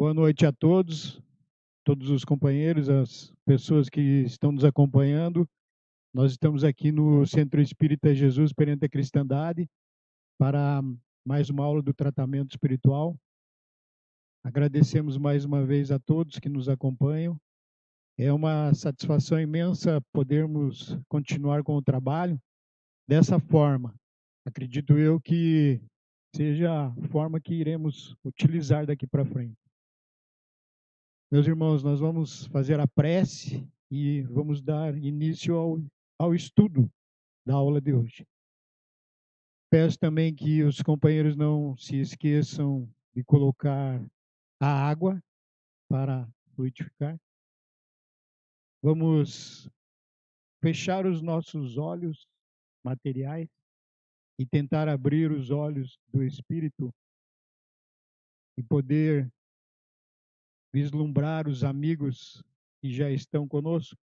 Boa noite a todos os companheiros, as pessoas que estão nos acompanhando. Nós estamos aqui no Centro Espírita Jesus Perante a Cristandade para mais uma aula do tratamento espiritual. Agradecemos mais uma vez a todos que nos acompanham. É uma satisfação imensa podermos continuar com o trabalho dessa forma. Acredito eu que seja a forma que iremos utilizar daqui para frente. Meus irmãos, nós vamos fazer a prece e vamos dar início ao estudo da aula de hoje. Peço também que os companheiros não se esqueçam de colocar a água para fluidificar. Vamos fechar os nossos olhos materiais e tentar abrir os olhos do Espírito e poder vislumbrar os amigos que já estão conosco,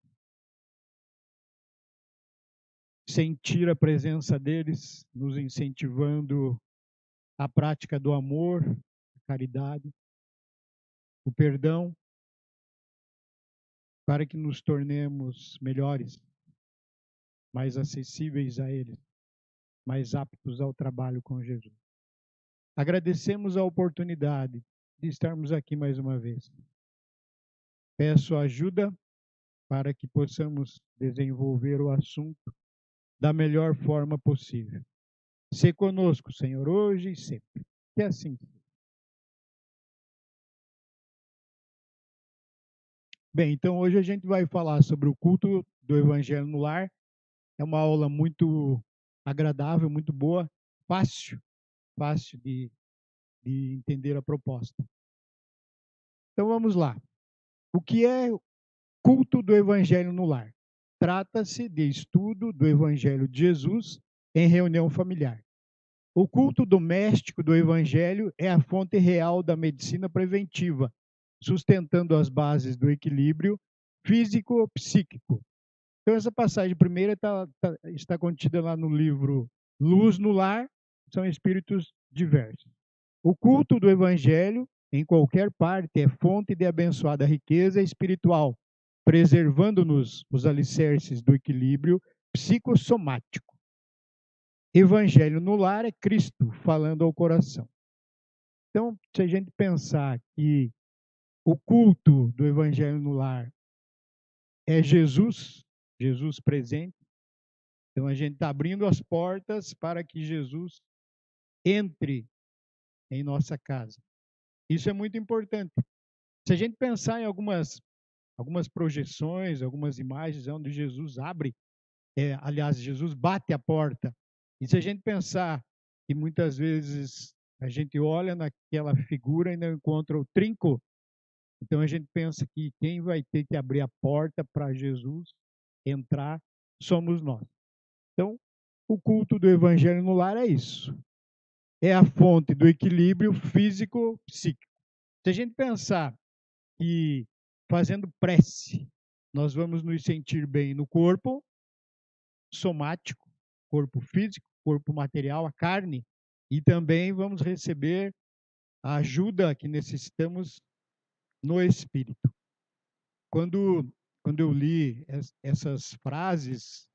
sentir a presença deles, nos incentivando a prática do amor, a caridade, o perdão, para que nos tornemos melhores, mais acessíveis a eles. mais aptos ao trabalho com Jesus. Agradecemos a oportunidade de estarmos aqui mais uma vez. Peço ajuda para que possamos desenvolver o assunto da melhor forma possível. Sê conosco, Senhor, hoje e sempre. Que assim seja. Bem, então hoje a gente vai falar sobre o culto do Evangelho no Lar. É uma aula muito agradável, muito boa, fácil de entender a proposta. Então vamos lá. O que é culto do Evangelho no Lar? Trata-se de estudo do Evangelho de Jesus em reunião familiar. O culto doméstico do Evangelho é a fonte real da medicina preventiva, sustentando as bases do equilíbrio físico-psíquico. Então, essa passagem primeira está contida lá no livro Luz no Lar, são espíritos diversos. O culto do Evangelho, em qualquer parte, é fonte de abençoada riqueza espiritual, preservando-nos os alicerces do equilíbrio psicossomático. Evangelho no lar é Cristo falando ao coração. Então, se a gente pensar que o culto do Evangelho no lar é Jesus, Jesus presente, então a gente está abrindo as portas para que Jesus entre em nossa casa. Isso é muito importante. Se a gente pensar em algumas projeções, algumas imagens onde Jesus abre, aliás, Jesus bate a porta. E se a gente pensar que muitas vezes a gente olha naquela figura e não encontra o trinco, então a gente pensa que quem vai ter que abrir a porta para Jesus entrar somos nós. Então, o culto do Evangelho no lar é isso. É a fonte do equilíbrio físico-psíquico. Se a gente pensar que fazendo prece, nós vamos nos sentir bem no corpo somático, corpo físico, corpo material, a carne, e também vamos receber a ajuda que necessitamos no espírito. Quando eu li essas frases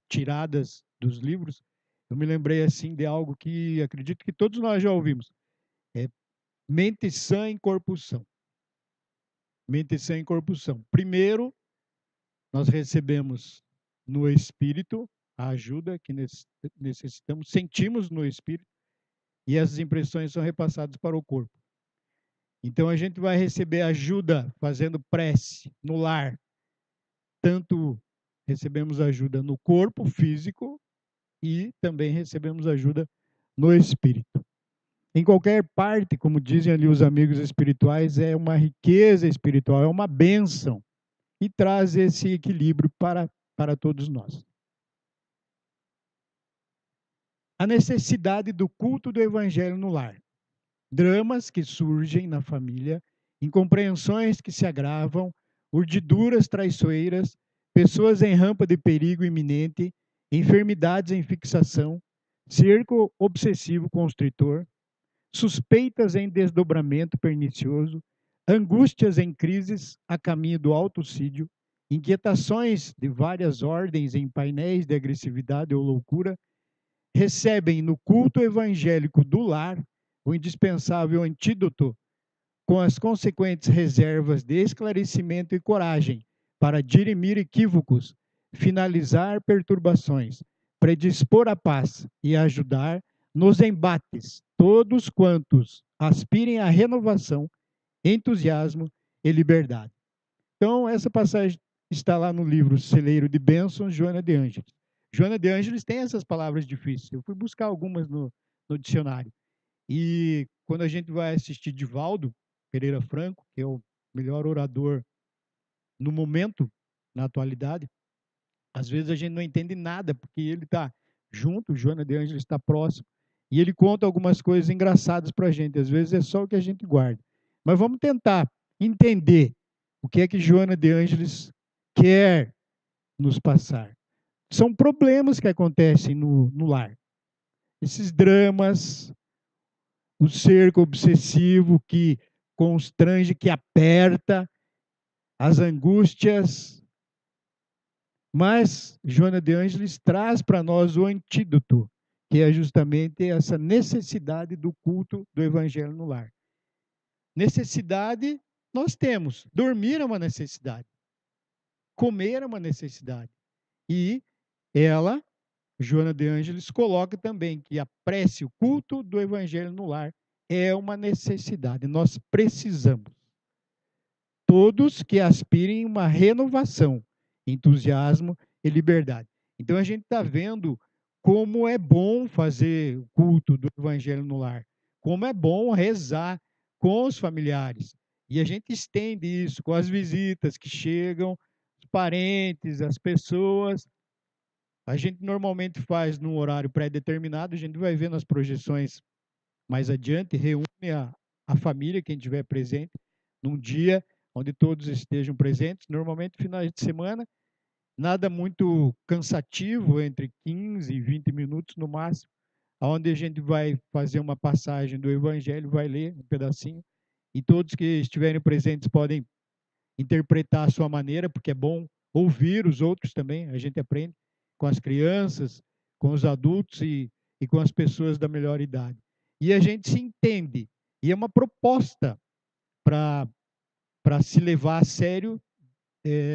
tiradas dos livros, eu me lembrei assim de algo que acredito que todos nós já ouvimos. É mente sã em corpo são. Mente sã em corpo são. Primeiro, nós recebemos no espírito a ajuda que necessitamos, sentimos no espírito, e essas impressões são repassadas para o corpo. Então a gente vai receber ajuda fazendo prece no lar. Tanto recebemos ajuda no corpo físico e também recebemos ajuda no espírito. Em qualquer parte, como dizem ali os amigos espirituais, é uma riqueza espiritual, é uma bênção e traz esse equilíbrio para todos nós. A necessidade do culto do evangelho no lar. Dramas que surgem na família, incompreensões que se agravam, urdiduras traiçoeiras, pessoas em rampa de perigo iminente, enfermidades em fixação, cerco obsessivo constritor, suspeitas em desdobramento pernicioso, angústias em crises a caminho do autocídio, inquietações de várias ordens em painéis de agressividade ou loucura, recebem no culto evangélico do lar o indispensável antídoto com as consequentes reservas de esclarecimento e coragem para dirimir equívocos, finalizar perturbações, predispor a paz e ajudar nos embates todos quantos aspirem à renovação, entusiasmo e liberdade. Então, essa passagem está lá no livro Celeiro de Bênçãos, Joana de Ângeles. Joana de Ângeles tem essas palavras difíceis. Eu fui buscar algumas no dicionário. E quando a gente vai assistir Divaldo Pereira Franco, que é o melhor orador no momento, na atualidade, às vezes a gente não entende nada, porque ele está junto, Joana de Ângeles está próximo, e ele conta algumas coisas engraçadas para a gente. Às vezes é só o que a gente guarda. Mas vamos tentar entender o que é que Joana de Ângeles quer nos passar. São problemas que acontecem no lar. Esses dramas, o cerco obsessivo que constrange, que aperta, as angústias. Mas Joana de Ângeles traz para nós o antídoto. que é justamente essa necessidade do culto do evangelho no lar. Necessidade nós temos. Dormir é uma necessidade. Comer é uma necessidade. E ela, Joana de Ângeles, coloca também que a prece, o culto do evangelho no lar é uma necessidade. Nós precisamos. Todos que aspirem uma renovação, entusiasmo e liberdade. Então a gente está vendo como é bom fazer o culto do evangelho no lar, como é bom rezar com os familiares. E a gente estende isso com as visitas que chegam, os parentes, as pessoas. A gente normalmente faz num horário pré-determinado, a gente vai ver nas projeções mais adiante, reúne a família, quem estiver presente, num dia onde todos estejam presentes, normalmente finais de semana, nada muito cansativo, entre 15 e 20 minutos no máximo, onde a gente vai fazer uma passagem do Evangelho, vai ler um pedacinho, e todos que estiverem presentes podem interpretar a sua maneira, porque é bom ouvir os outros também, a gente aprende com as crianças, com os adultos e com as pessoas da melhor idade. E a gente se entende, e é uma proposta para se levar a sério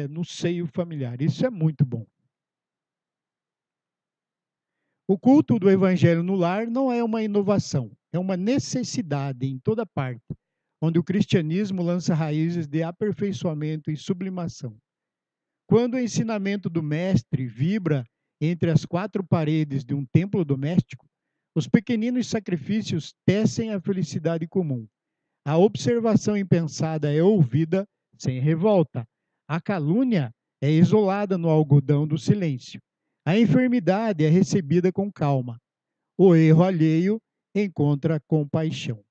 no seio familiar. Isso é muito bom. O culto do evangelho no lar não é uma inovação, é uma necessidade em toda parte, onde o cristianismo lança raízes de aperfeiçoamento e sublimação. Quando o ensinamento do mestre vibra entre as quatro paredes de um templo doméstico, os pequeninos sacrifícios tecem a felicidade comum. A observação impensada é ouvida sem revolta. A calúnia é isolada no algodão do silêncio. A enfermidade é recebida com calma. O erro alheio encontra compaixão.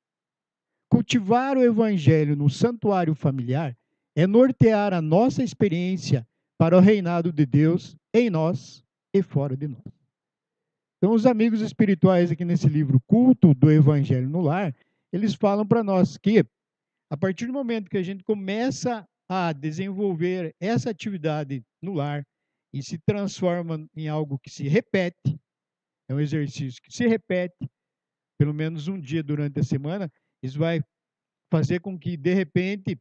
Cultivar o evangelho no santuário familiar é nortear a nossa experiência para o reinado de Deus em nós e fora de nós. Então, os amigos espirituais aqui nesse livro, Culto do Evangelho no Lar, eles falam para nós que, a partir do momento que a gente começa a desenvolver essa atividade no lar e se transforma em algo que se repete, é um exercício que se repete, pelo menos um dia durante a semana, isso vai fazer com que, de repente,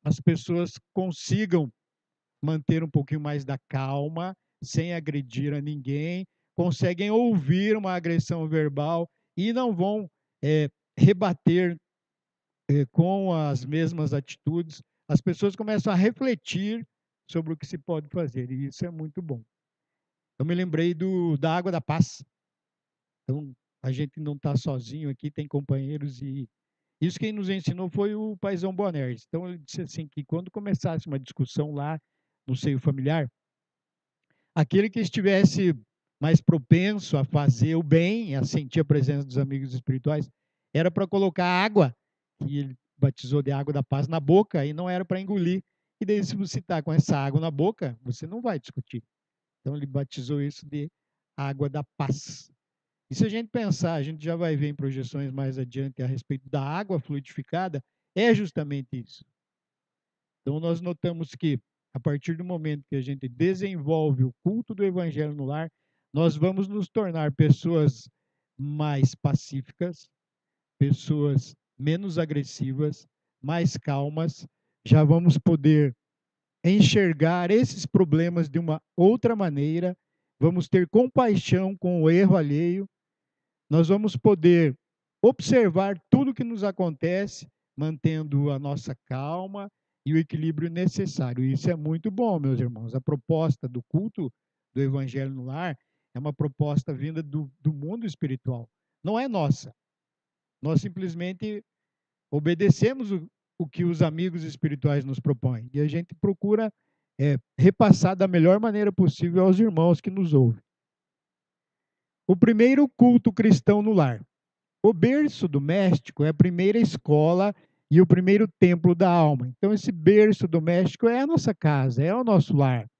as pessoas consigam manter um pouquinho mais da calma, sem agredir a ninguém, conseguem ouvir uma agressão verbal e não vão rebater com as mesmas atitudes. As pessoas começam a refletir sobre o que se pode fazer, e isso é muito bom. Eu me lembrei da Água da Paz. Então, a gente não está sozinho aqui, tem companheiros, e isso quem nos ensinou foi o paizão Bonerges. Então, ele disse assim, que quando começasse uma discussão lá no seio familiar, aquele que estivesse mais propenso a fazer o bem, a sentir a presença dos amigos espirituais, era para colocar água, que ele batizou de água da paz, na boca, e não era para engolir. E daí, se você está com essa água na boca, você não vai discutir. Então, ele batizou isso de água da paz. E se a gente pensar, a gente já vai ver em projeções mais adiante a respeito da água fluidificada, é justamente isso. Então, nós notamos que, a partir do momento que a gente desenvolve o culto do evangelho no lar, nós vamos nos tornar pessoas mais pacíficas, pessoas menos agressivas, mais calmas, já vamos poder enxergar esses problemas de uma outra maneira, vamos ter compaixão com o erro alheio, nós vamos poder observar tudo que nos acontece, mantendo a nossa calma e o equilíbrio necessário. Isso é muito bom, meus irmãos. A proposta do culto do Evangelho no Lar é uma proposta vinda do mundo espiritual. Não é nossa. Nós simplesmente obedecemos o que os amigos espirituais nos propõem. E a gente procura repassar da melhor maneira possível aos irmãos que nos ouvem. O primeiro culto cristão no lar. O berço doméstico é a primeira escola e o primeiro templo da alma. Então, esse berço doméstico é a nossa casa, é o nosso lar.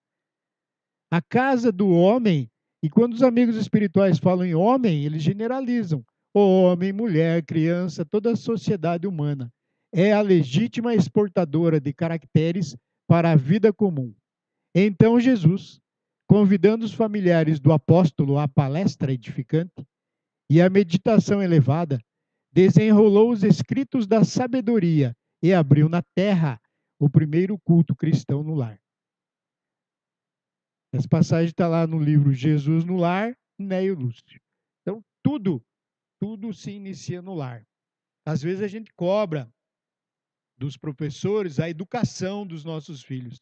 A casa do homem, e quando os amigos espirituais falam em homem, eles generalizam. Homem, mulher, criança, toda a sociedade humana. É a legítima exportadora de caracteres para a vida comum. Então, Jesus, convidando os familiares do apóstolo à palestra edificante, e a meditação elevada desenrolou os escritos da sabedoria e abriu na terra o primeiro culto cristão no lar. Essa passagem está lá no livro Jesus no Lar, Neio Lúcio. Então, tudo se inicia no lar. Às vezes a gente cobra dos professores a educação dos nossos filhos.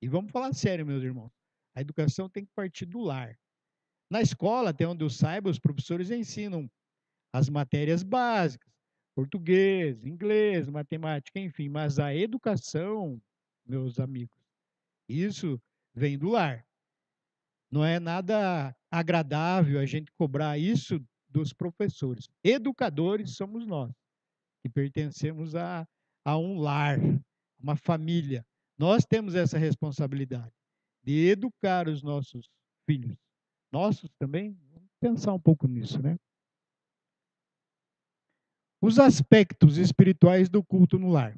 E vamos falar sério, meus irmãos. A educação tem que partir do lar. Na escola, até onde eu saiba, os professores ensinam as matérias básicas, português, inglês, matemática, enfim, mas a educação, meus amigos, isso vem do lar. Não é nada agradável a gente cobrar isso dos professores. Educadores somos nós, que pertencemos a um lar, uma família. Nós temos essa responsabilidade de educar os nossos filhos. Nossos também? Vamos pensar um pouco nisso, né? Os aspectos espirituais do culto no lar.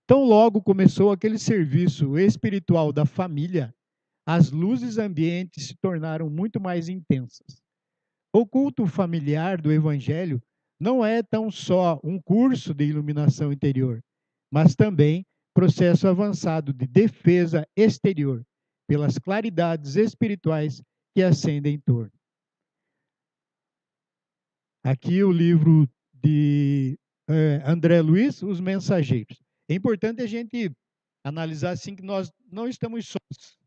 Tão logo começou aquele serviço espiritual da família, as luzes ambientes se tornaram muito mais intensas. O culto familiar do Evangelho não é tão só um curso de iluminação interior, mas também processo avançado de defesa exterior, pelas claridades espirituais que acendem em torno. Aqui o livro de André Luiz, Os Mensageiros. É importante a gente analisar assim que nós não estamos sós,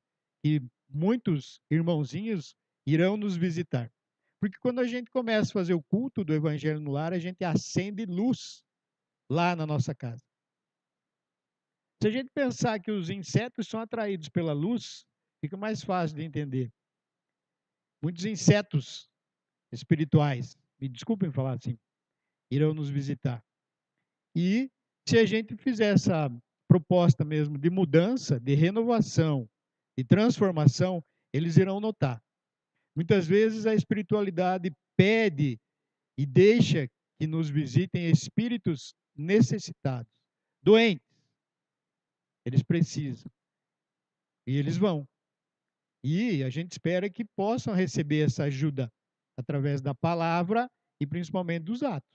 que muitos irmãozinhos irão nos visitar. Porque quando a gente começa a fazer o culto do Evangelho no lar, a gente acende luz lá na nossa casa. Se a gente pensar que os insetos são atraídos pela luz, fica mais fácil de entender. Muitos insetos espirituais, me desculpem falar assim, irão nos visitar. E se a gente fizer essa proposta mesmo de mudança, de renovação, de transformação, eles irão notar. Muitas vezes a espiritualidade pede e deixa que nos visitem espíritos necessitados, doentes. Eles precisam. E eles vão. E a gente espera que possam receber essa ajuda através da palavra e principalmente dos atos.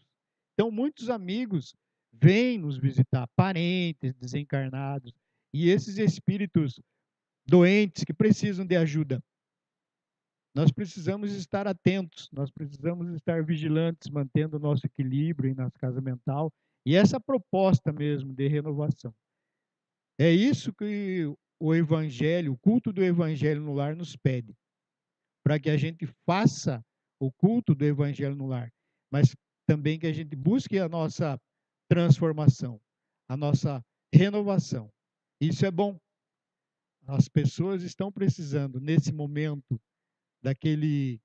Então, muitos amigos vêm nos visitar, parentes desencarnados, e esses espíritos doentes que precisam de ajuda. Nós precisamos estar atentos, nós precisamos estar vigilantes, mantendo o nosso equilíbrio na casa mental, e essa proposta mesmo de renovação. É isso que o Evangelho, o culto do Evangelho no lar nos pede, para que a gente faça o culto do Evangelho no lar, mas também que a gente busque a nossa transformação, a nossa renovação. Isso é bom. As pessoas estão precisando, nesse momento, daquele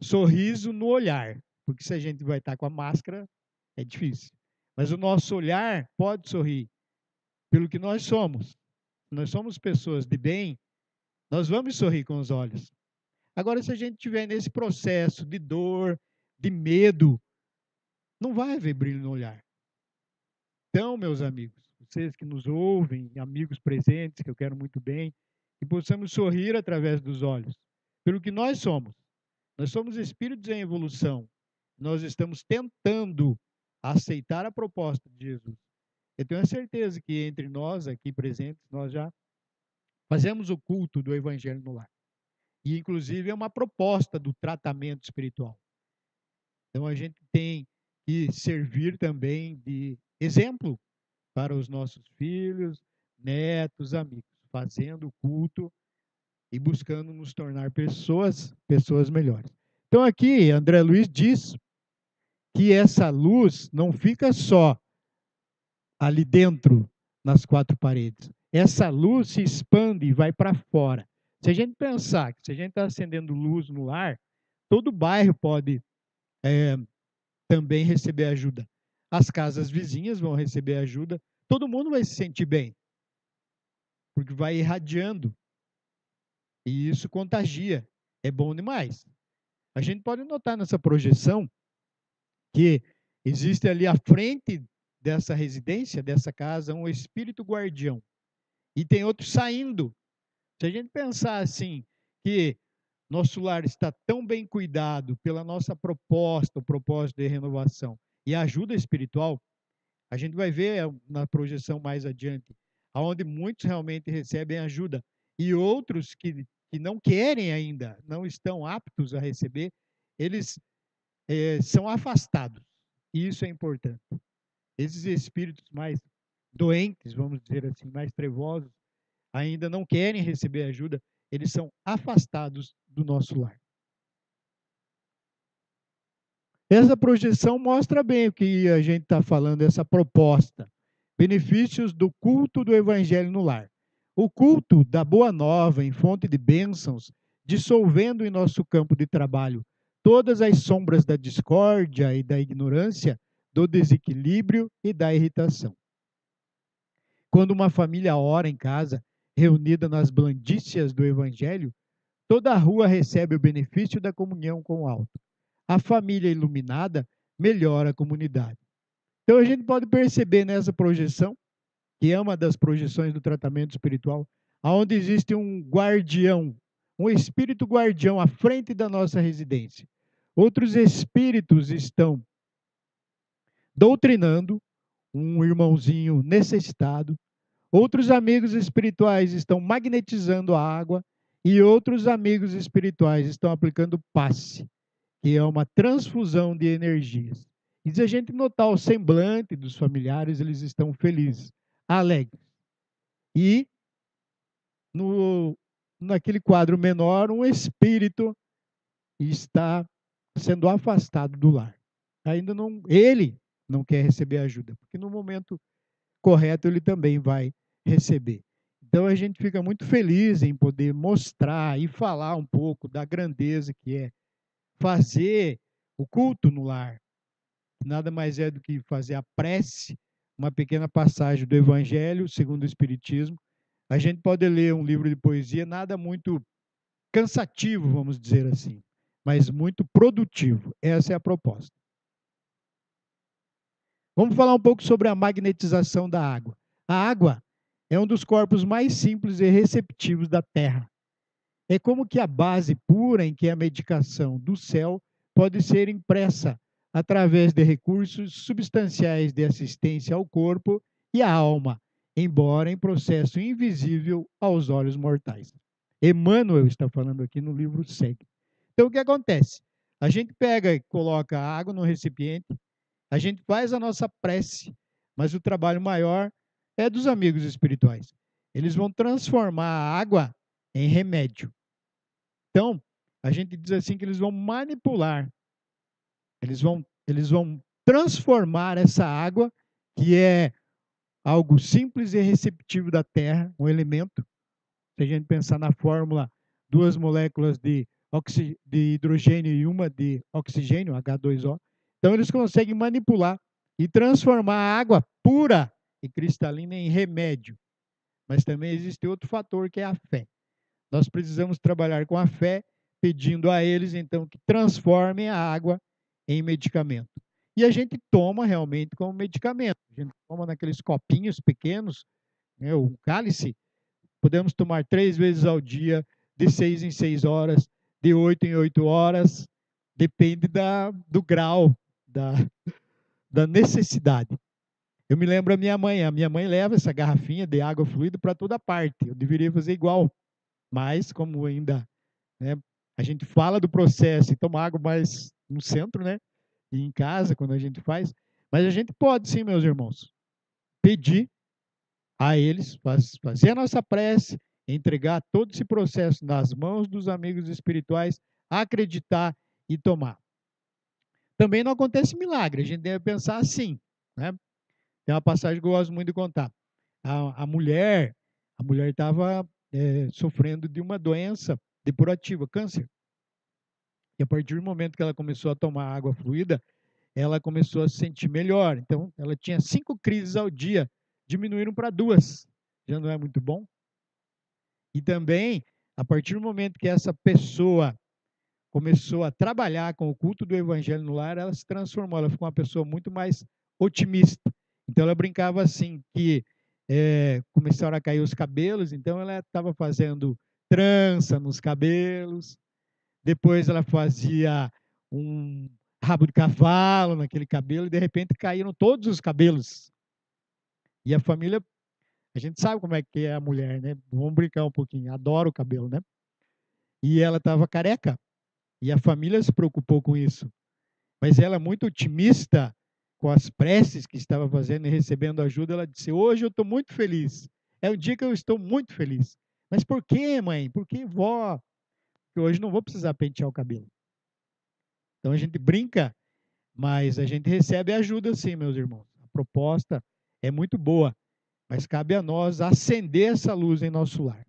sorriso no olhar, porque se a gente vai estar com a máscara, é difícil. Mas o nosso olhar pode sorrir pelo que nós somos. Nós somos pessoas de bem, nós vamos sorrir com os olhos. Agora, se a gente estiver nesse processo de dor, de medo, não vai haver brilho no olhar. Então, meus amigos, vocês que nos ouvem, amigos presentes, que eu quero muito bem, que possamos sorrir através dos olhos, pelo que nós somos. Nós somos espíritos em evolução. Nós estamos tentando aceitar a proposta de Jesus. Eu tenho a certeza que entre nós aqui presentes, nós já fazemos o culto do Evangelho no lar. E, inclusive, é uma proposta do tratamento espiritual. Então, a gente tem que servir também de exemplo para os nossos filhos, netos, amigos, fazendo o culto e buscando nos tornar pessoas melhores. Então, aqui, André Luiz diz que essa luz não fica só ali dentro, nas quatro paredes. Essa luz se expande e vai para fora. Se a gente pensar que se a gente está acendendo luz no lar, todo o bairro pode também receber ajuda. As casas vizinhas vão receber ajuda. Todo mundo vai se sentir bem, porque vai irradiando. E isso contagia. É bom demais. A gente pode notar nessa projeção que existe ali à frente dessa residência, dessa casa, um espírito guardião. E tem outro saindo. Se a gente pensar assim, que nosso lar está tão bem cuidado pela nossa proposta, o propósito de renovação e ajuda espiritual, a gente vai ver na projeção mais adiante, aonde muitos realmente recebem ajuda e outros que não querem ainda, não estão aptos a receber, eles são afastados. E isso é importante. Esses espíritos mais doentes, vamos dizer assim, mais trevosos, ainda não querem receber ajuda, eles são afastados do nosso lar. Essa projeção mostra bem o que a gente está falando, essa proposta. Benefícios do culto do evangelho no lar. O culto da boa nova em fonte de bênçãos, dissolvendo em nosso campo de trabalho todas as sombras da discórdia e da ignorância, do desequilíbrio e da irritação. Quando uma família ora em casa, reunida nas blandícias do evangelho, toda a rua recebe o benefício da comunhão com o alto. A família iluminada melhora a comunidade. Então a gente pode perceber nessa projeção, que é uma das projeções do tratamento espiritual, aonde existe um guardião, um espírito guardião à frente da nossa residência. Outros espíritos estão doutrinando um irmãozinho necessitado. Outros amigos espirituais estão magnetizando a água e outros amigos espirituais estão aplicando passe, que é uma transfusão de energias. E se a gente notar o semblante dos familiares, eles estão felizes, alegres. E naquele quadro menor, um espírito está sendo afastado do lar. Ainda não, ele não quer receber ajuda, porque no momento correto ele também vai receber. Então a gente fica muito feliz em poder mostrar e falar um pouco da grandeza que é fazer o culto no lar. Nada mais é do que fazer a prece, uma pequena passagem do Evangelho segundo o Espiritismo. A gente pode ler um livro de poesia, nada muito cansativo, vamos dizer assim, mas muito produtivo. Essa é a proposta. Vamos falar um pouco sobre a magnetização da água. A água é um dos corpos mais simples e receptivos da Terra. É como que a base pura em que a medicação do céu pode ser impressa através de recursos substanciais de assistência ao corpo e à alma, embora em processo invisível aos olhos mortais. Emmanuel está falando aqui no livro Segue. Então, o que acontece? A gente pega e coloca a água no recipiente, a gente faz a nossa prece, mas o trabalho maior é dos amigos espirituais. Eles vão transformar a água em remédio. Então, a gente diz assim que eles vão manipular, eles vão transformar essa água, que é algo simples e receptivo da Terra, um elemento. Se a gente pensar na fórmula, duas moléculas de hidrogênio e uma de oxigênio, H2O. Então, eles conseguem manipular e transformar a água pura e cristalina em remédio. Mas também existe outro fator, que é a fé. Nós precisamos trabalhar com a fé, pedindo a eles, então, que transformem a água em medicamento. E a gente toma realmente como medicamento. A gente toma naqueles copinhos pequenos, né, o cálice. Podemos tomar 3 vezes ao dia, de 6 em 6 horas, de 8 em 8 horas. Depende do grau, da necessidade. Eu me lembro a minha mãe leva essa garrafinha de água fluida para toda parte. Eu deveria fazer igual. Mas, como ainda, né, a gente fala do processo e toma água mais no centro, né? E em casa, quando a gente faz. Mas a gente pode sim, meus irmãos, pedir a eles, fazer a nossa prece, entregar todo esse processo nas mãos dos amigos espirituais, acreditar e tomar. Também não acontece milagre, a gente deve pensar assim, né? Tem uma passagem que eu gosto muito de contar. A mulher estava sofrendo de uma doença depurativa, câncer. E a partir do momento que ela começou a tomar água fluida, ela começou a se sentir melhor. Então, ela tinha 5 crises ao dia, diminuíram para 2. Já não é muito bom? E também, a partir do momento que essa pessoa começou a trabalhar com o culto do evangelho no lar, ela se transformou, ela ficou uma pessoa muito mais otimista. Então ela brincava assim, que começaram a cair os cabelos, então ela estava fazendo trança nos cabelos, depois ela fazia um rabo de cavalo naquele cabelo e de repente caíram todos os cabelos. E a família, a gente sabe como é que é a mulher, né? Vamos brincar um pouquinho, adora o cabelo, né? E ela estava careca. E a família se preocupou com isso. Mas ela, muito otimista com as preces que estava fazendo e recebendo ajuda, ela disse: Hoje eu estou muito feliz. É um dia que eu estou muito feliz. Mas por que, mãe? Por que, vó? Porque hoje não vou precisar pentear o cabelo. Então a gente brinca, mas a gente recebe ajuda sim, meus irmãos. A proposta é muito boa, mas cabe a nós acender essa luz em nosso lar.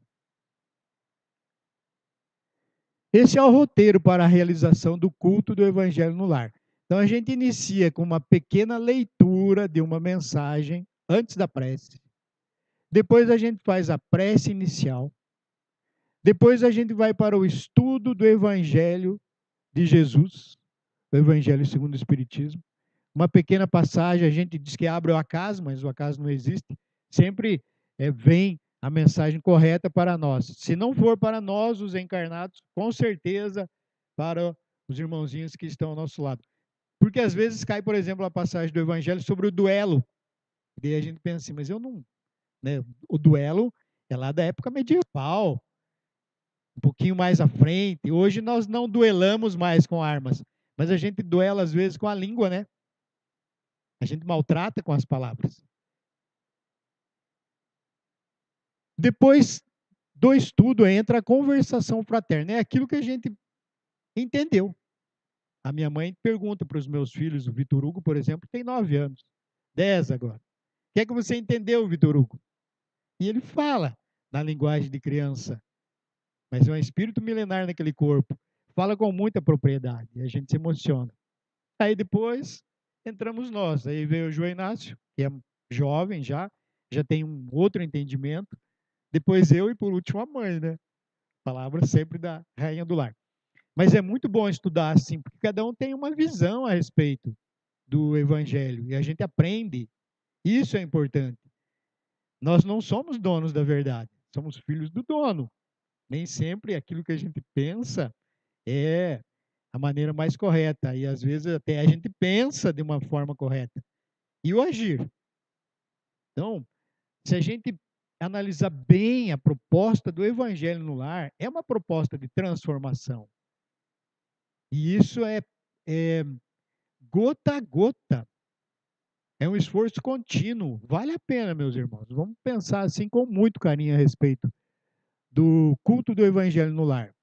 Esse é o roteiro para a realização do culto do Evangelho no lar. Então a gente inicia com uma pequena leitura de uma mensagem antes da prece. Depois a gente faz a prece inicial. Depois a gente vai para o estudo do Evangelho de Jesus, o Evangelho segundo o Espiritismo. Uma pequena passagem, a gente diz que abre o acaso, mas o acaso não existe. Sempre vem a mensagem correta para nós. Se não for para nós, os encarnados, com certeza para os irmãozinhos que estão ao nosso lado. Porque às vezes cai, por exemplo, a passagem do Evangelho sobre o duelo. E daí a gente pensa assim, mas eu não. Né, o duelo é lá da época medieval, um pouquinho mais à frente. Hoje nós não duelamos mais com armas, mas a gente duela às vezes com a língua, né? A gente maltrata com as palavras. Depois do estudo entra a conversação fraterna. É aquilo que a gente entendeu. A minha mãe pergunta para os meus filhos, o Vitor Hugo, por exemplo, tem 9 anos, 10 agora. O que é que você entendeu, Vitor Hugo? E ele fala na linguagem de criança, mas é um espírito milenar naquele corpo. Fala com muita propriedade, e a gente se emociona. Aí depois entramos nós. Aí veio o João Inácio, que é jovem já tem um outro entendimento. Depois eu e por último a mãe, né? Palavra sempre da rainha do lar. Mas é muito bom estudar assim, porque cada um tem uma visão a respeito do evangelho e a gente aprende. Isso é importante. Nós não somos donos da verdade, somos filhos do dono. Nem sempre aquilo que a gente pensa é a maneira mais correta. E às vezes até a gente pensa de uma forma correta. E o agir. Então, se a gente analisar bem a proposta do Evangelho no lar, é uma proposta de transformação. E isso é gota a gota. É um esforço contínuo. Vale a pena, meus irmãos. Vamos pensar assim com muito carinho a respeito do culto do Evangelho no lar.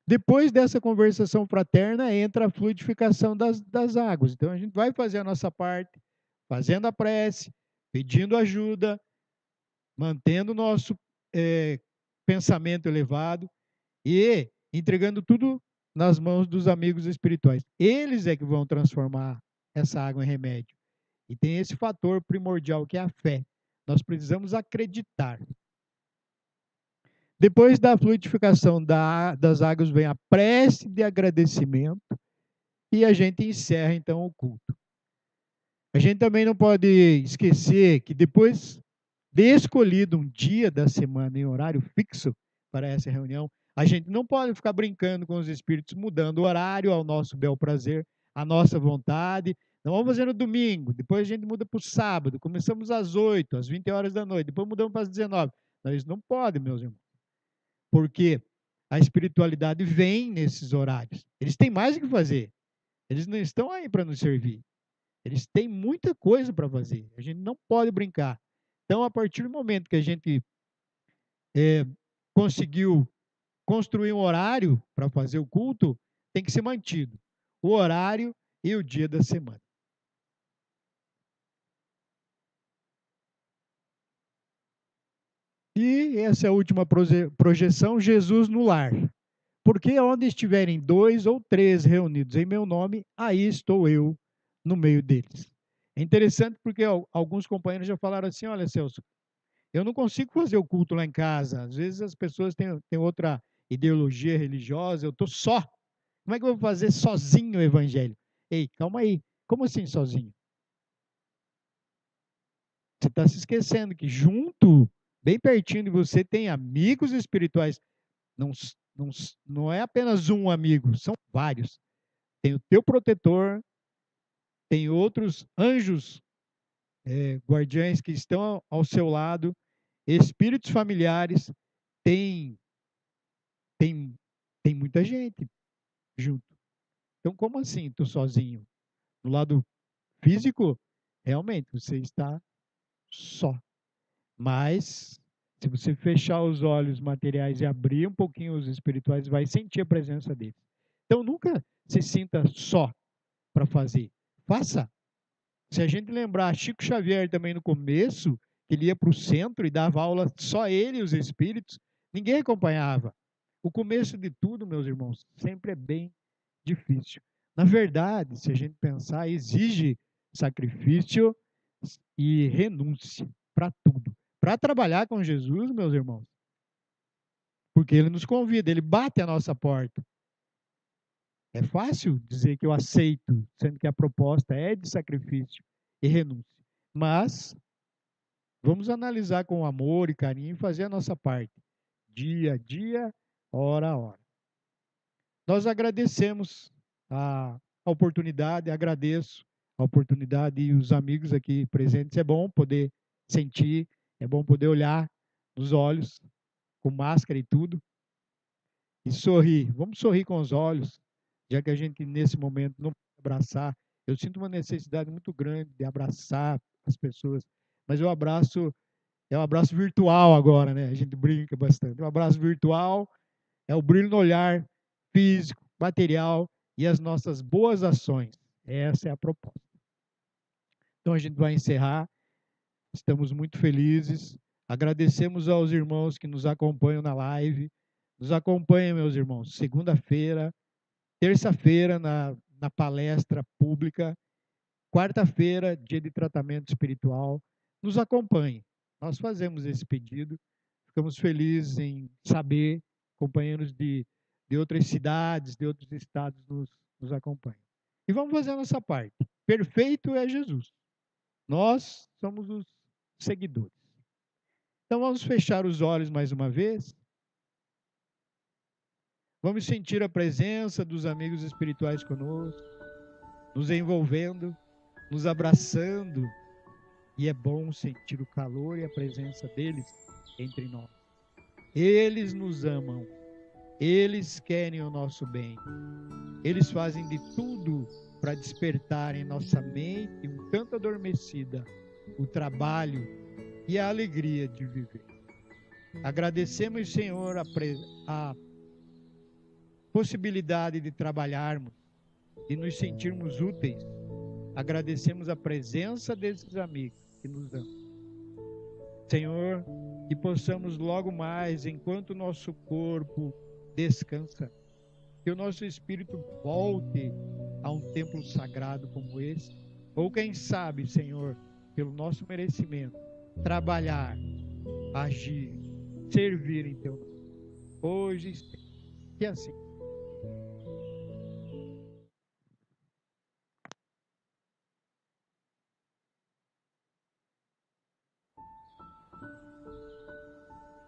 Depois dessa conversação fraterna, entra a fluidificação das águas. Então, a gente vai fazer a nossa parte, fazendo a prece, pedindo ajuda, mantendo o nosso pensamento elevado e entregando tudo nas mãos dos amigos espirituais. Eles é que vão transformar essa água em remédio. E tem esse fator primordial que é a fé. Nós precisamos acreditar. Depois da fluidificação das águas vem a prece de agradecimento e a gente encerra então o culto. A gente também não pode esquecer que depois de escolhido um dia da semana em horário fixo para essa reunião, a gente não pode ficar brincando com os espíritos, mudando o horário ao nosso bel prazer, à nossa vontade. Não vamos fazer no domingo, depois a gente muda para o sábado, começamos às 8, às 20 horas da noite, depois mudamos para as 19. Não, isso não pode, meus irmãos. Porque a espiritualidade vem nesses horários. Eles têm mais o que fazer. Eles não estão aí para nos servir. Eles têm muita coisa para fazer. A gente não pode brincar. Então, a partir do momento que a gente conseguiu construir um horário para fazer o culto, tem que ser mantido. O horário e o dia da semana. E essa é a última projeção, Jesus no lar. Porque onde estiverem 2 ou 3 reunidos em meu nome, aí estou eu no meio deles. É interessante porque alguns companheiros já falaram assim, olha, Celso, eu não consigo fazer o culto lá em casa. Às vezes as pessoas têm outra ideologia religiosa, eu estou só. Como é que eu vou fazer sozinho o evangelho? Ei, calma aí. Como assim sozinho? Você está se esquecendo que junto, bem pertinho de você, tem amigos espirituais. Não, não é apenas um amigo, são vários. Tem o teu protetor, tem outros anjos, guardiães que estão ao seu lado, espíritos familiares, tem, tem, tem muita gente junto. Então, como assim, tu sozinho? No lado físico, realmente, você está só. Mas, se você fechar os olhos materiais e abrir um pouquinho os espirituais, vai sentir a presença deles. Então, nunca se sinta só para fazer. Faça. Se a gente lembrar, Chico Xavier também no começo, que ele ia para o centro e dava aula só ele e os espíritos, ninguém acompanhava. O começo de tudo, meus irmãos, sempre é bem difícil. Na verdade, se a gente pensar, exige sacrifício e renúncia para tudo. Para trabalhar com Jesus, meus irmãos, porque ele nos convida, ele bate a nossa porta. É fácil dizer que eu aceito, sendo que a proposta é de sacrifício e renúncia. Mas vamos analisar com amor e carinho e fazer a nossa parte, dia a dia, hora a hora. Nós agradecemos a oportunidade, agradeço a oportunidade e os amigos aqui presentes. É bom poder sentir, é bom poder olhar nos olhos, com máscara e tudo, e sorrir. Vamos sorrir com os olhos, já que a gente nesse momento não pode abraçar. Eu sinto uma necessidade muito grande de abraçar as pessoas, mas eu abraço, é um abraço virtual agora, né? A gente brinca bastante. Um abraço virtual é o brilho no olhar físico, material e as nossas boas ações. Essa é a proposta. Então a gente vai encerrar. Estamos muito felizes. Agradecemos aos irmãos que nos acompanham na live. Nos acompanhem, meus irmãos, segunda-feira, terça-feira na palestra pública, quarta-feira, dia de tratamento espiritual. Nos acompanhe. Nós fazemos esse pedido. Ficamos felizes em saber, companheiros de outras cidades, de outros estados nos acompanham. E vamos fazer a nossa parte. Perfeito é Jesus. Nós somos os seguidores. Então vamos fechar os olhos mais uma vez. Vamos sentir a presença dos amigos espirituais conosco, nos envolvendo, nos abraçando. E é bom sentir o calor e a presença deles entre nós. Eles nos amam. Eles querem o nosso bem. Eles fazem de tudo para despertar em nossa mente, um tanto adormecida, o trabalho e a alegria de viver. Agradecemos, Senhor, a possibilidade de trabalharmos, de nos sentirmos úteis. Agradecemos a presença desses amigos que nos amam. Senhor, que possamos logo mais, enquanto o nosso corpo descansa, que o nosso espírito volte a um templo sagrado como esse, ou quem sabe, Senhor, pelo nosso merecimento, trabalhar, agir, servir em teu nome, hoje e sempre. Que assim